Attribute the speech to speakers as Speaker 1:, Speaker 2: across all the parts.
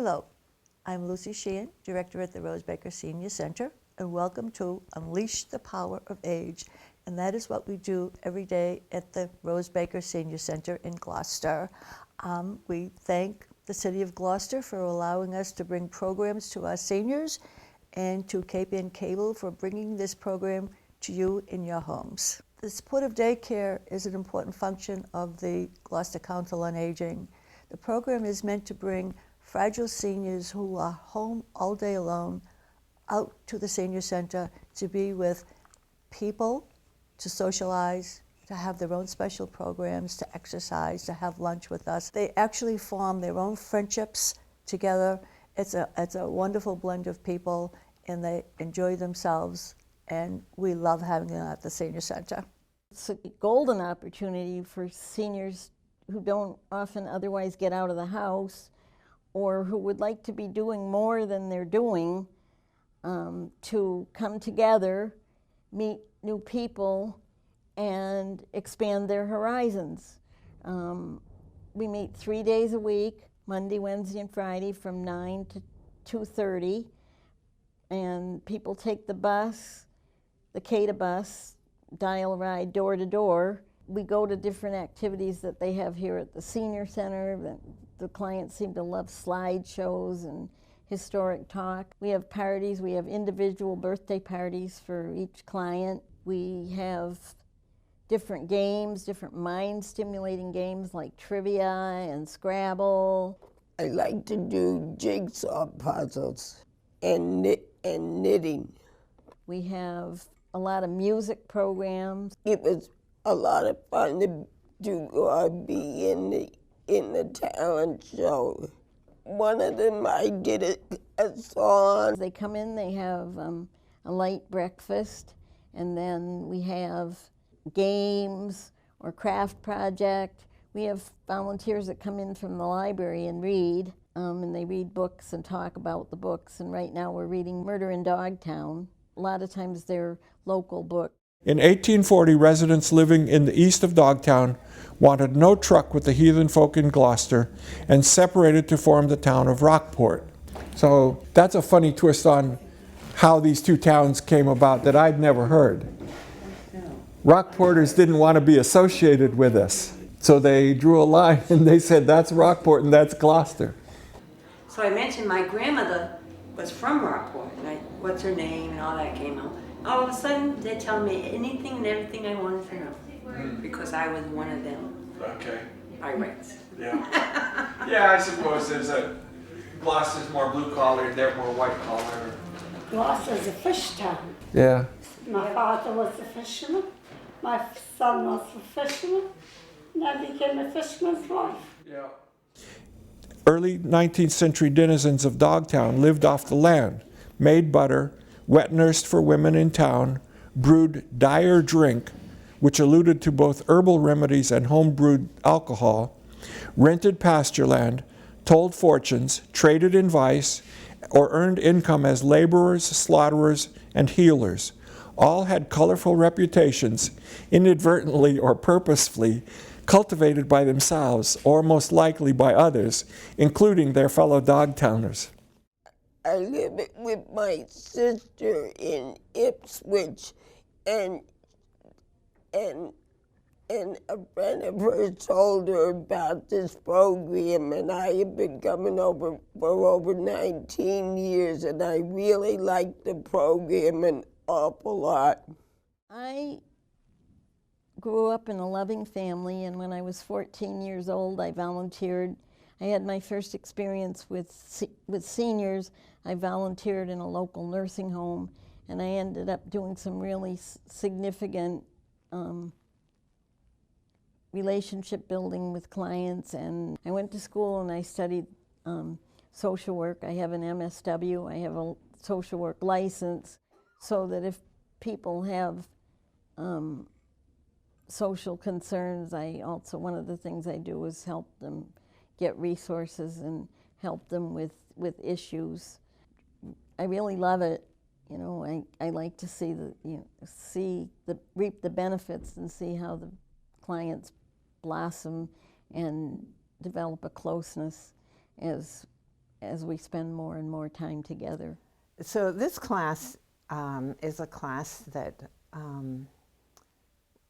Speaker 1: Hello, I'm Lucy Sheehan, Director at the Rose Baker Senior Center, and welcome to Unleash the Power of Age. And that is what we do every day at the Rose Baker Senior Center in Gloucester. We thank the City of Gloucester for allowing us to bring programs to our seniors, and to KPN Cable for bringing this program to you in your homes. The supportive daycare is an important function of the Gloucester Council on Aging. The program is meant to bring fragile seniors who are home all day alone out to the senior center to be with people, to socialize, to have their own special programs, to exercise, to have lunch with us. They actually form their own friendships together. It's a wonderful blend of people, and they enjoy themselves, and we love having them at the senior center.
Speaker 2: It's a golden opportunity for seniors who don't often otherwise get out of the house, or who would like to be doing more than they're doing, to come together, meet new people, and expand their horizons. We meet 3 days a week, Monday, Wednesday, and Friday from 9 to 2:30, and people take the bus, the CADA bus, dial ride door to door. We go to different activities that they have here at the senior center. The clients seem to love slideshows and historic talk. We have parties, we have individual birthday parties for each client. We have different games, different mind-stimulating games like trivia and Scrabble.
Speaker 3: I like to do jigsaw puzzles and knitting.
Speaker 2: We have a lot of music programs.
Speaker 3: It was a lot of fun to be in the talent show. One of them, I did a song.
Speaker 2: They come in, they have a light breakfast, and then we have games or craft project. We have volunteers that come in from the library and read, and they read books and talk about the books. And right now we're reading Murder in Dogtown. A lot of times they're local books.
Speaker 4: In 1840, residents living in the east of Dogtown wanted no truck with the heathen folk in Gloucester and separated to form the town of Rockport. So that's a funny twist on how these two towns came about that I'd never heard. Rockporters didn't want to be associated with us, so they drew a line and they said that's Rockport and that's Gloucester.
Speaker 5: So I mentioned my grandmother was from Rockport, and what's her name and all that came out. All of a sudden, they're telling me anything and everything I wanted to know, because I was one of them.
Speaker 4: Okay.
Speaker 5: Pirates.
Speaker 4: Yeah. Yeah, I suppose Gloucester's more blue collar, they're more white collar.
Speaker 6: Gloucester's a fish town.
Speaker 4: Yeah.
Speaker 6: My father was a fisherman. My son was a fisherman. And I became a fisherman's wife.
Speaker 4: Yeah. Early 19th century denizens of Dogtown lived off the land, made butter, wet nursed for women in town, brewed dire drink, which alluded to both herbal remedies and home-brewed alcohol, rented pasture land, told fortunes, traded in vice, or earned income as laborers, slaughterers, and healers. All had colorful reputations, inadvertently or purposefully cultivated by themselves, or most likely by others, including their fellow Dogtowners.
Speaker 3: I live with my sister in Ipswich, and a friend of hers told her about this program, and I have been coming over for over 19 years, and I really like the program an awful lot.
Speaker 2: I grew up in a loving family, and when I was 14 years old, I volunteered. I had my first experience with seniors. I volunteered in a local nursing home, and I ended up doing some really significant relationship building with clients. And I went to school and I studied social work. I have an MSW, I have a social work license, so that if people have social concerns, one of the things I do is help them get resources and help them with issues. I really love it. You know, I like to see reap the benefits and see how the clients blossom and develop a closeness as as we spend more and more time together.
Speaker 7: So this class is a class that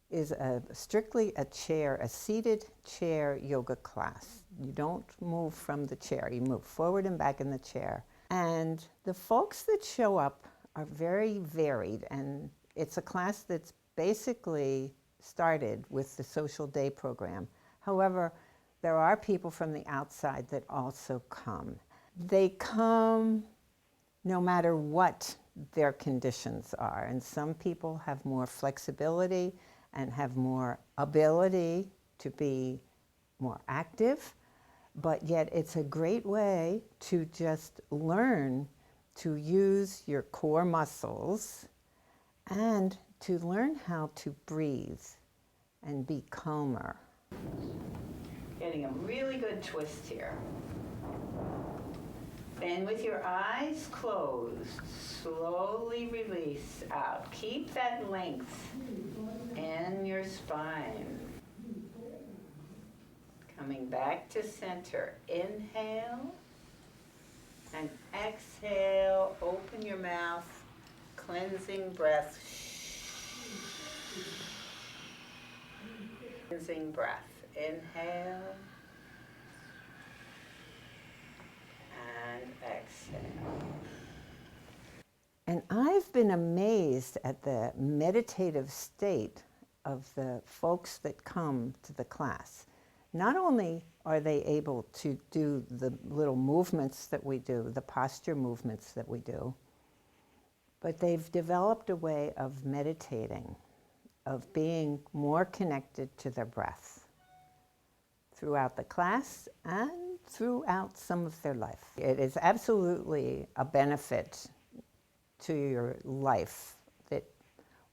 Speaker 7: is strictly a seated chair yoga class. You don't move from the chair. You move forward and back in the chair. And the folks that show up are very varied, and it's a class that's basically started with the Social Day program. However, there are people from the outside that also come. They come no matter what their conditions are, and some people have more flexibility and have more ability to be more active, but yet it's a great way to just learn to use your core muscles and to learn how to breathe and be calmer. Getting a really good twist here. And with your eyes closed, slowly release out. Keep that length in your spine. Coming back to center. Inhale and exhale. Open your mouth. Cleansing breath. Cleansing breath. Inhale and exhale. And I've been amazed at the meditative state of the folks that come to the class. Not only are they able to do the little movements that we do, the posture movements that we do, but they've developed a way of meditating, of being more connected to their breath throughout the class and throughout some of their life. It is absolutely a benefit to your life that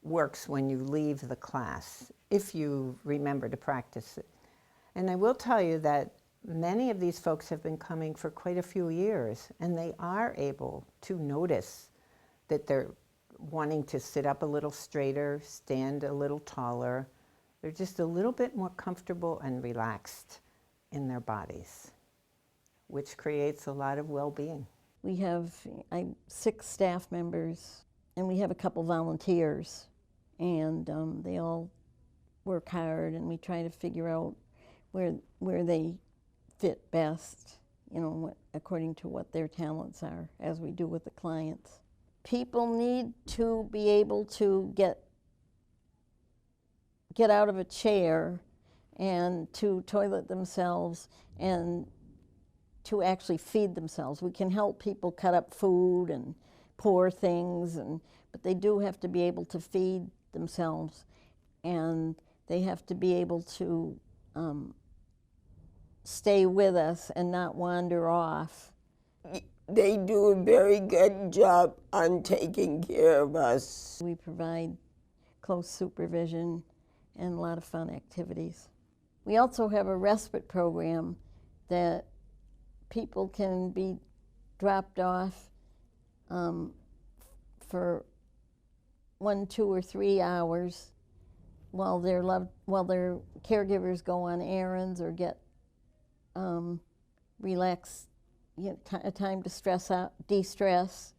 Speaker 7: works when you leave the class, if you remember to practice it. And I will tell you that many of these folks have been coming for quite a few years, and they are able to notice that they're wanting to sit up a little straighter, stand a little taller. They're just a little bit more comfortable and relaxed in their bodies, which creates a lot of well-being.
Speaker 2: We have 6 staff members, and we have a couple volunteers, and they all work hard, and we try to figure out where they fit best, you know, according to what their talents are, as we do with the clients. People need to be able to get out of a chair and to toilet themselves and to actually feed themselves. We can help people cut up food and pour things, but they do have to be able to feed themselves, and they have to be able to stay with us and not wander off.
Speaker 3: They do a very good job on taking care of us.
Speaker 2: We provide close supervision and a lot of fun activities. We also have a respite program that people can be dropped off for 1, 2, or 3 hours while their caregivers go on errands or get relax, a time to de-stress,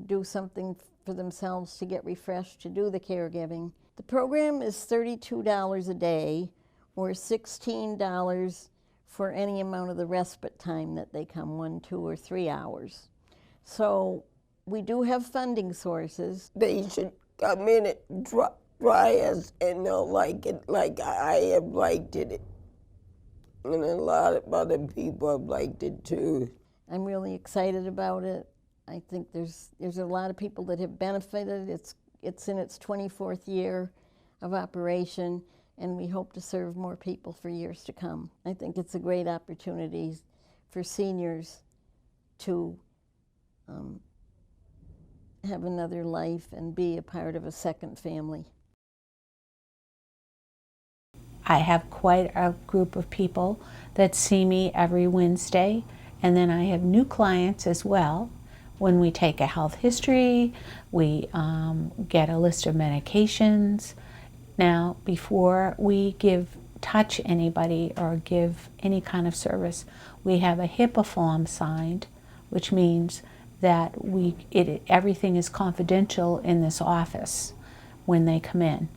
Speaker 2: do something for themselves to get refreshed, to do the caregiving. The program is $32 a day, or $16 for any amount of the respite time that they come, 1, 2, or 3 hours. So we do have funding sources.
Speaker 3: They should come in and try us, and they'll like it like I have liked it. And a lot of other people have liked it too.
Speaker 2: I'm really excited about it. I think there's a lot of people that have benefited. It's in its 24th year of operation, and we hope to serve more people for years to come. I think it's a great opportunity for seniors to have another life and be a part of a second family.
Speaker 8: I have quite a group of people that see me every Wednesday, and then I have new clients as well. When we take a health history, we get a list of medications. Now, before we touch anybody or give any kind of service, we have a HIPAA form signed which means that everything is confidential in this office when they come in.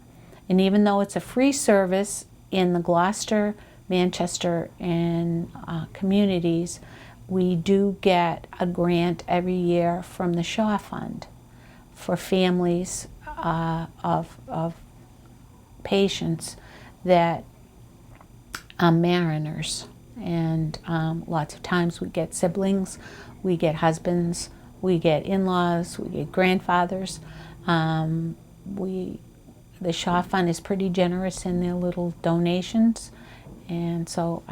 Speaker 8: And even though it's a free service in the Gloucester, Manchester, and communities, we do get a grant every year from the Shaw Fund for families of patients that are mariners. And lots of times we get siblings, we get husbands, we get in-laws, we get grandfathers. The Shaw Fund is pretty generous in their little donations, and so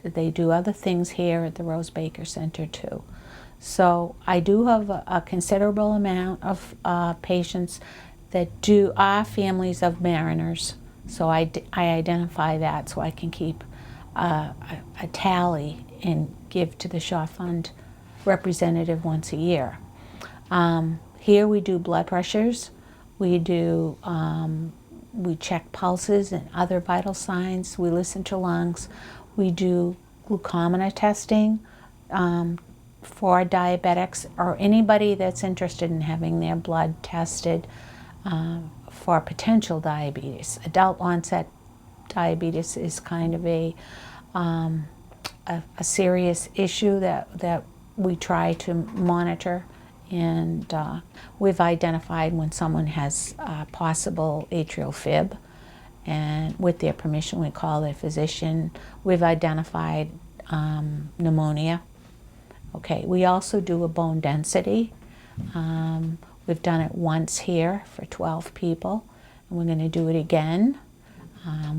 Speaker 8: they do other things here at the Rose Baker Center too. So I do have a considerable amount of patients that are families of mariners. So I identify that so I can keep a tally and give to the Shaw Fund representative once a year. Here we do blood pressures. We do, we check pulses and other vital signs. We listen to lungs. We do glucometer testing for diabetics or anybody that's interested in having their blood tested for potential diabetes. Adult onset diabetes is kind of a serious issue that we try to monitor. And we've identified when someone has possible atrial fib, and with their permission we call their physician. We've identified pneumonia. Okay, we also do a bone density. We've done it once here for 12 people, and we're going to do it again.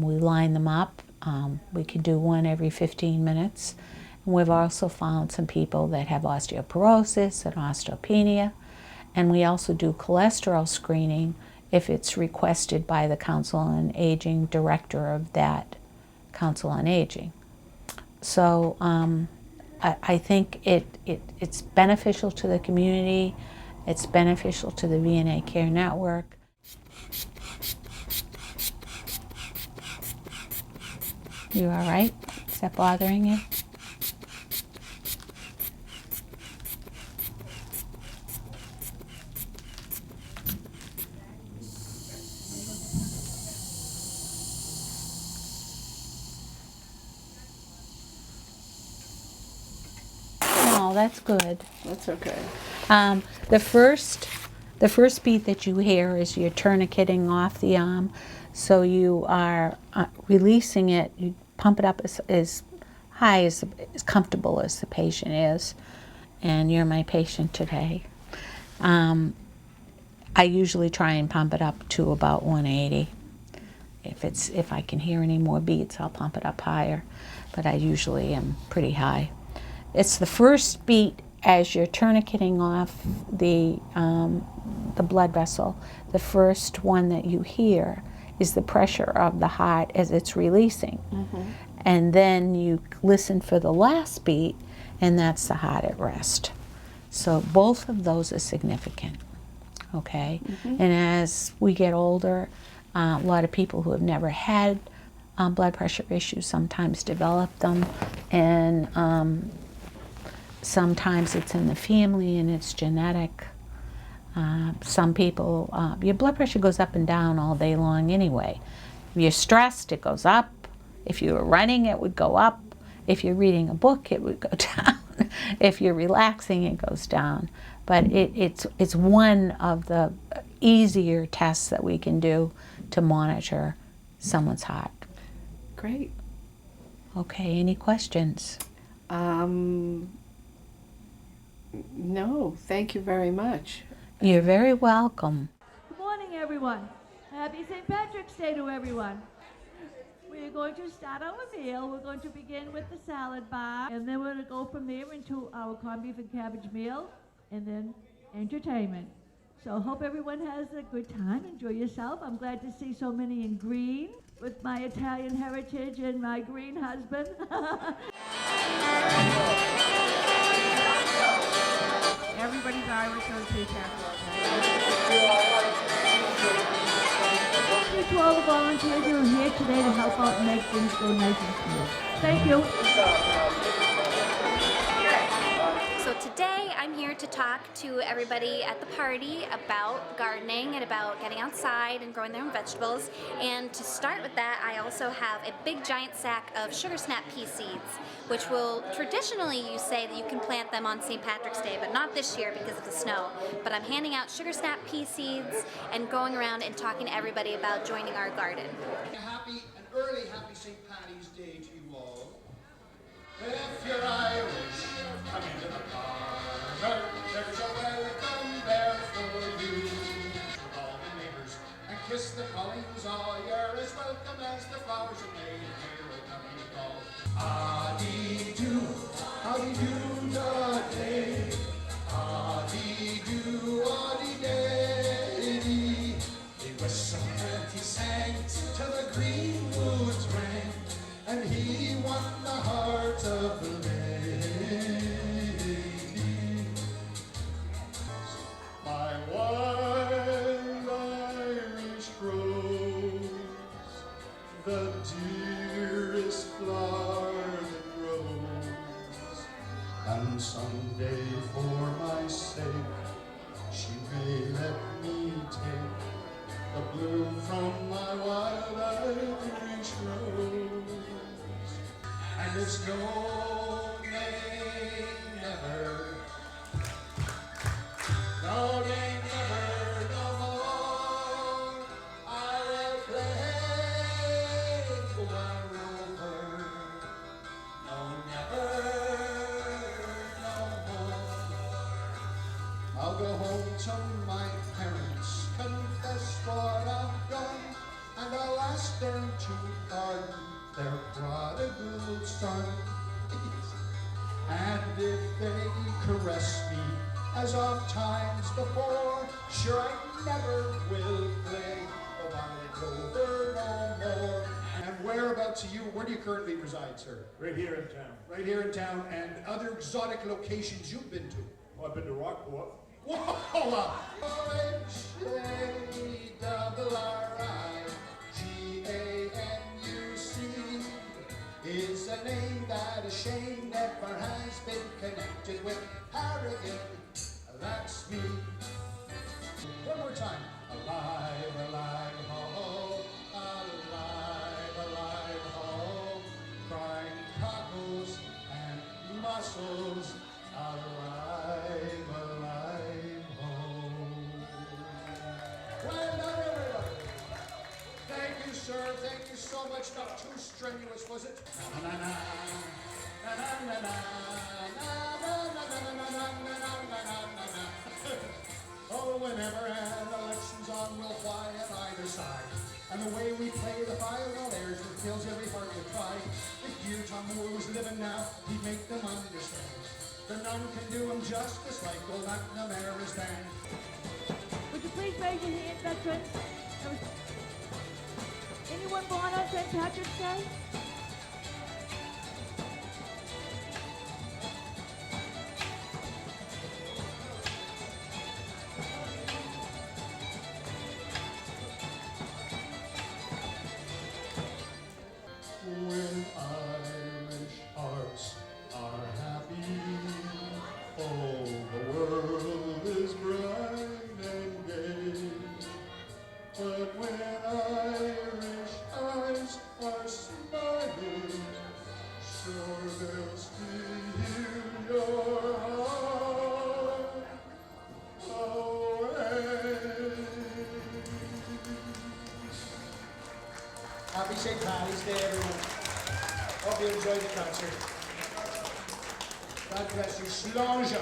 Speaker 8: We line them up. We can do one every 15 minutes. We've also found some people that have osteoporosis and osteopenia, and we also do cholesterol screening if it's requested by the Council on Aging, director of that Council on Aging. So I think it's beneficial to the community, it's beneficial to the VNA Care Network. You all right? Is that bothering you? Oh, that's good.
Speaker 2: That's okay.
Speaker 8: The first beat that you hear is you're tourniqueting off the arm, so you are releasing it. You pump it up as high, as comfortable as the patient is, and you're my patient today. I usually try and pump it up to about 180. If I can hear any more beats, I'll pump it up higher, but I usually am pretty high. It's the first beat as you're tourniqueting off the blood vessel. The first one that you hear is the pressure of the heart as it's releasing. Mm-hmm. And then you listen for the last beat, and that's the heart at rest. So both of those are significant, okay? Mm-hmm. And as we get older, a lot of people who have never had blood pressure issues sometimes develop them, and sometimes it's in the family and it's genetic. Some people, your blood pressure goes up and down all day long anyway. If you're stressed, it goes up. If you were running, it would go up. If you're reading a book, it would go down. If you're relaxing, it goes down. But it's one of the easier tests that we can do to monitor someone's heart.
Speaker 9: Great.
Speaker 8: Okay, any questions?
Speaker 9: No, thank you very much.
Speaker 8: You're very welcome.
Speaker 10: Good morning, everyone. Happy St. Patrick's Day to everyone. We're going to start our meal. We're going to begin with the salad bar, and then we're going to go from there into our corned beef and cabbage meal, and then entertainment. So hope everyone has a good time. Enjoy yourself. I'm glad to see so many in green with my Italian heritage and my green husband.
Speaker 11: Everybody's Irish on St.
Speaker 10: Thank you to all the volunteers who are here today to help out and make things go nice and smooth. Thank you.
Speaker 12: So today to talk to everybody at the party about gardening and about getting outside and growing their own vegetables. And to start with that, I also have a big giant sack of sugar snap pea seeds, which will traditionally you say that you can plant them on St. Patrick's Day, but not this year because of the snow. But I'm handing out sugar snap pea seeds and going around and talking to everybody about joining our garden.
Speaker 13: An early happy St. Paddy's Day to you all. If you're Irish, come into the parlor. There's a welcome there for you. All the neighbors and kiss the colleens all. You're as welcome as the flowers in May. Hear a coming call. Addy-do, addy-do, da-day. Addy-do, addy-day. He whistled and he sang till the green woods rang, and he won the heart of the lady. My wild Irish rose, the dearest flower that grows, and someday for my sake she may let me take the bloom from my wild Irish rose. And it's no name never, no name never, no more. I will play one rover, no never, no more. I'll go home to my parents, confess what I've done, and I'll ask them to pardon their prodigal son. And if they caress me as oft times before, sure I never will play the wild rover no more. And whereabouts are you? Where do you currently reside, sir?
Speaker 14: Right here in town.
Speaker 13: Right here in town. And other exotic locations you've been to?
Speaker 14: Well, I've been to Rockport.
Speaker 13: Whoa! H-A-double-R-I-G-A-N-U-C is a name that a shame never has been connected with Harrigan. That's me. One more time. Alive, alive, ho, alive, alive, ho, crying cockles and mussels, alive, alive, ho. Well done, everybody. Thank you, sir. Thank you so much. Not too strenuous, was it? Na na na na na na na na. Oh, whenever an election's on, we'll fly at either side. And the way we play the fire, well, there's what fills every heart with pride. If dear Tom Moore was living now, he'd make them understand. The none can do him justice like old McNamara's band.
Speaker 10: Would you please raise your hand, veterans? Anyone born on St. Patrick's Day?
Speaker 13: When Irish hearts are happy, oh, the world is bright and gay. But when Irish eyes are smiling, sure they'll steal your heart away. Happy St. Paddy's Day, everyone. Hope you enjoyed the concert. God bless you. Slàinte.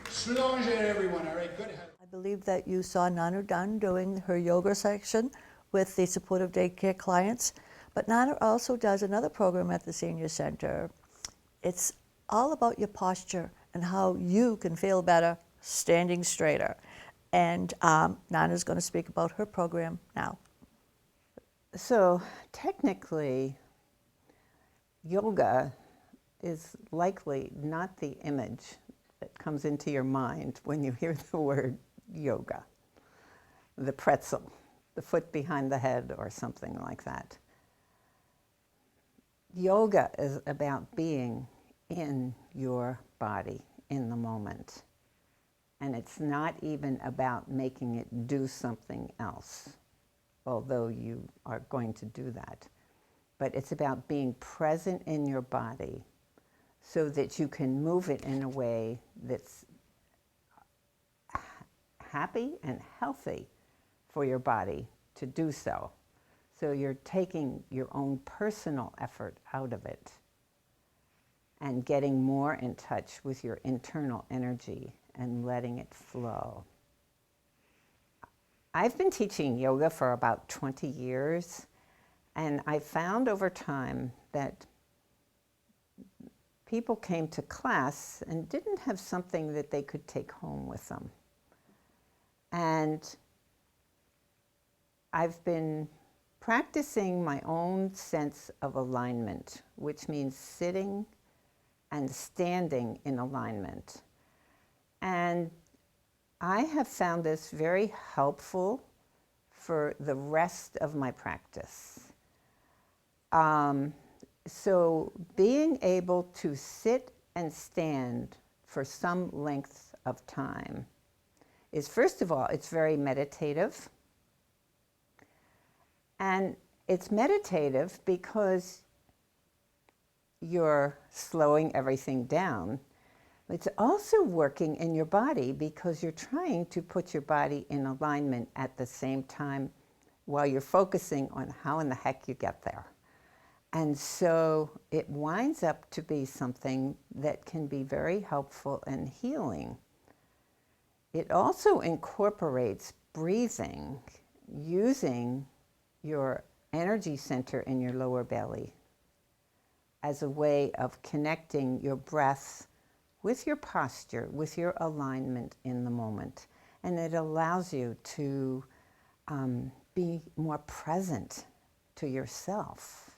Speaker 13: Slàinte, everyone. All right, good.
Speaker 1: I believe that you saw Nana Dunn doing her yoga section with the supportive daycare clients, but Nana also does another program at the senior center. It's all about your posture and how you can feel better standing straighter. And Nana's going to speak about her program now.
Speaker 7: So technically, yoga is likely not the image that comes into your mind when you hear the word yoga. The pretzel, the foot behind the head or something like that. Yoga is about being in your body in the moment. And it's not even about making it do something else, although you are going to do that. But it's about being present in your body so that you can move it in a way that's happy and healthy for your body to do so. So you're taking your own personal effort out of it and getting more in touch with your internal energy and letting it flow. I've been teaching yoga for about 20 years, and I found over time that people came to class and didn't have something that they could take home with them. And I've been practicing my own sense of alignment, which means sitting and standing in alignment. And I have found this very helpful for the rest of my practice. So being able to sit and stand for some length of time is, first of all, it's very meditative. And it's meditative because you're slowing everything down. It's also working in your body because you're trying to put your body in alignment at the same time while you're focusing on how in the heck you get there. And so it winds up to be something that can be very helpful and healing. It also incorporates breathing, using your energy center in your lower belly as a way of connecting your breath with your posture, with your alignment in the moment. And it allows you to be more present to yourself,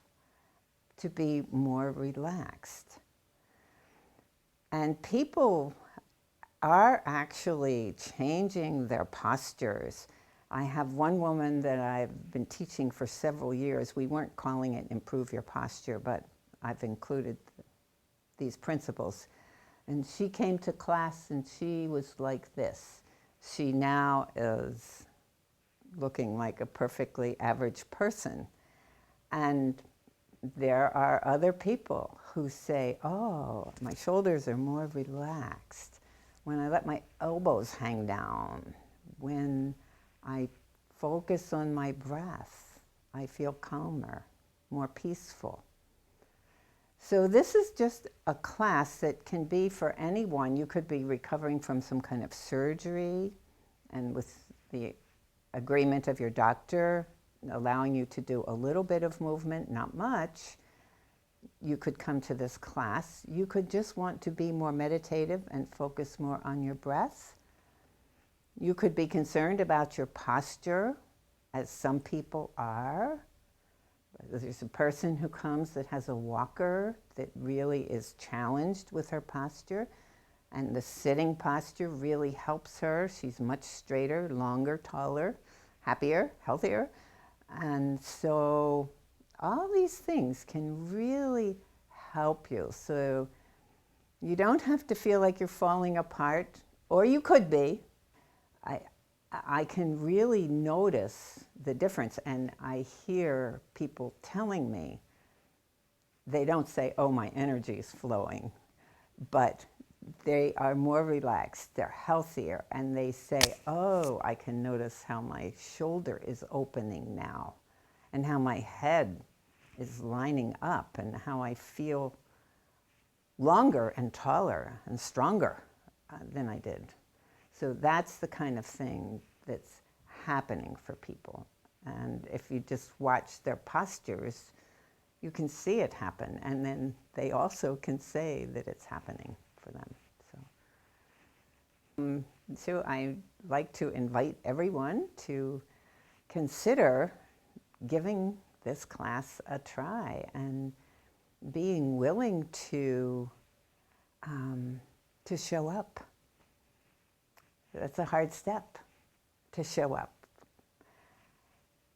Speaker 7: to be more relaxed. And people are actually changing their postures. I have one woman that I've been teaching for several years. We weren't calling it Improve Your Posture, but I've included these principles. And she came to class and she was like this. She now is looking like a perfectly average person. And there are other people who say, oh, my shoulders are more relaxed when I let my elbows hang down, when I focus on my breath, I feel calmer, more peaceful. So this is just a class that can be for anyone. You could be recovering from some kind of surgery, and with the agreement of your doctor, allowing you to do a little bit of movement, not much, you could come to this class. You could just want to be more meditative and focus more on your breath. You could be concerned about your posture, as some people are. There's a person who comes that has a walker that really is challenged with her posture, and the sitting posture really helps her. She's much straighter, longer, taller, happier, healthier. And so all these things can really help you. So you don't have to feel like you're falling apart, or you could be. I can really notice the difference, and I hear people telling me, they don't say, oh, my energy is flowing, but they are more relaxed, they're healthier, and they say, oh, I can notice how my shoulder is opening now, and how my head is lining up, and how I feel longer and taller and stronger than I did. So that's the kind of thing that's happening for people. And if you just watch their postures, you can see it happen. And then they also can say that it's happening for them. So I'd like to invite everyone to consider giving this class a try and being willing to show up. That's a hard step, to show up.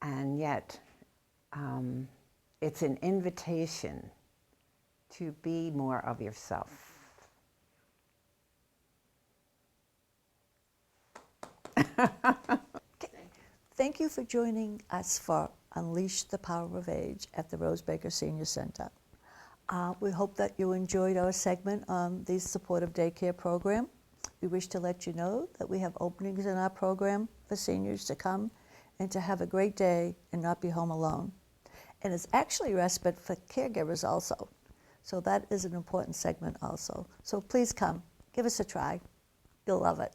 Speaker 7: And yet, it's an invitation to be more of yourself.
Speaker 1: Thank you for joining us for Unleash the Power of Age at the Rose Baker Senior Center. We hope that you enjoyed our segment on the supportive daycare program. We wish to let you know that we have openings in our program for seniors to come and to have a great day and not be home alone. And it's actually respite for caregivers also. So that is an important segment also. So please come, give us a try. You'll love it.